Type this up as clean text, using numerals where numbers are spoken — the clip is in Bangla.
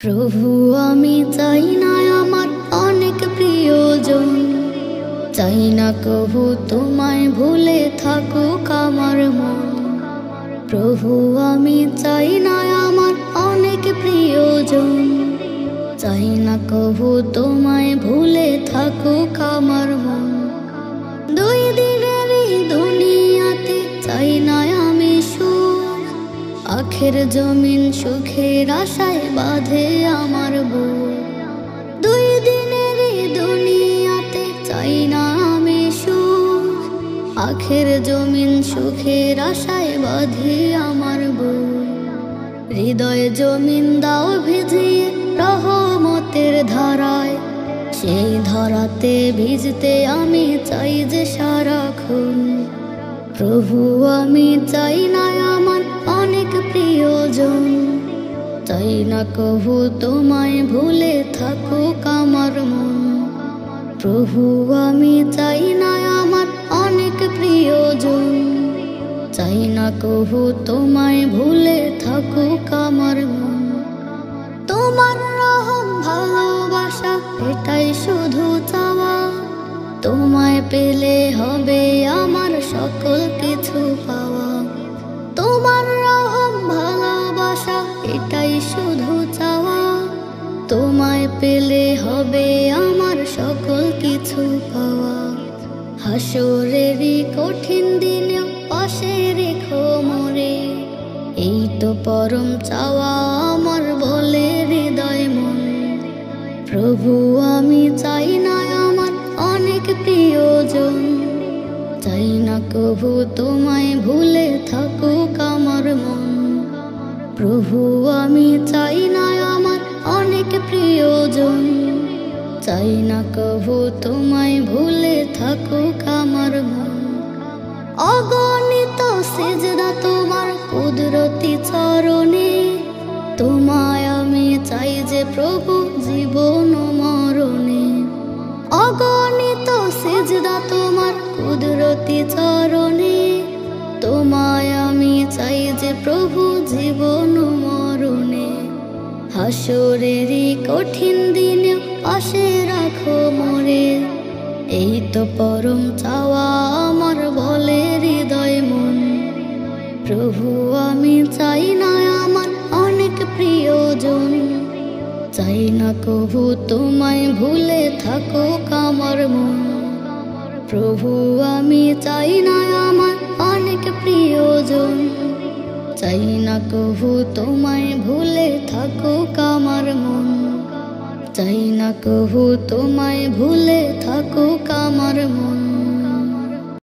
প্রভু আমি চাই না আমার অনেক প্রিয়জন, চাই না কভু তোমায় ভুলে থাকুক আমার মন। প্রভু আমি চাই না আমার অনেক প্রিয়জন, চাই না কভু তোমায় ভুলে থাকুক আমার মন। দুই দিনের এই দুনিয়াতে চাই না আমি সুখ, আখের জমিন সুখের আশায় বাঁধে আমার বুক। দুই দিনের এই দুনিয়াতে চাই না আমি সুখ, আখের জমিন সুখের আশায় বাঁধে আমার বুক। হৃদয় জমিন দাও ভিজিয়ে রহমতের ধারায়, সেই ধারাতে ভিজতে আমি চাই যে সারাক্ষণ। প্রভু আমি চাই না আমার অনেক প্রিয়জন, চাই না কভু তোমায় ভুলে থাকুক আমার মন। প্রভু আমি চাই না আমার অনেক প্রিয়জন, চাই না কভু তোমায় ভুলে থাকুক আমার মন। তোমার রহম ভালোবাসা এটাই শুধু চাওয়া, তোমায় পেলে হবে আমার সকল কিছু পাওয়া। তোমার রহম ভালোবাসা এটাই শুধু চাওয়া, তোমায় পেলে হবে আমার সকল কিছু পাওয়া। হাসরেরই কঠিন দিনে পাশে রেখো মোরে, এই তো পরম চাওয়া আমার বলে হৃদয় মন। প্রভু আমি চাই না আমার অনেক প্রিয়জন, চাই না কভু তোমায় ভুলে থাকুক আমার মন। প্রভু আমি চাই না আমার অনেক প্রিয়জন, চাই না কভু তোমায় ভুলে থাকুক আমার মন। অগণিত সিজদা তোমার কুদরতি চরণে, তোমায় আমি চাই যে প্রভু জীবন মরণে। অগণিত সিজদা তোমার কুদরতি চরণে, তোমায় আমি চাই যে প্রভু জীবন মরণে। হাসরেরই কঠিন দিনে পাশে রাখো মোরে, এই তো পরম চাওয়া আমার বলে হৃদয় মন। প্রভু আমি চাই না আমার অনেক প্রিয়জন, চাই না কভু তোমায় ভুলে থাকুক আমার মন। প্রভু আমি চাই না আমার অনেক প্রিয়জন, চাই না কভু তোমায় ভুলে থাকুক আমার মন। চাই না কভু তোমায় ভুলে থাকুক আমার মন।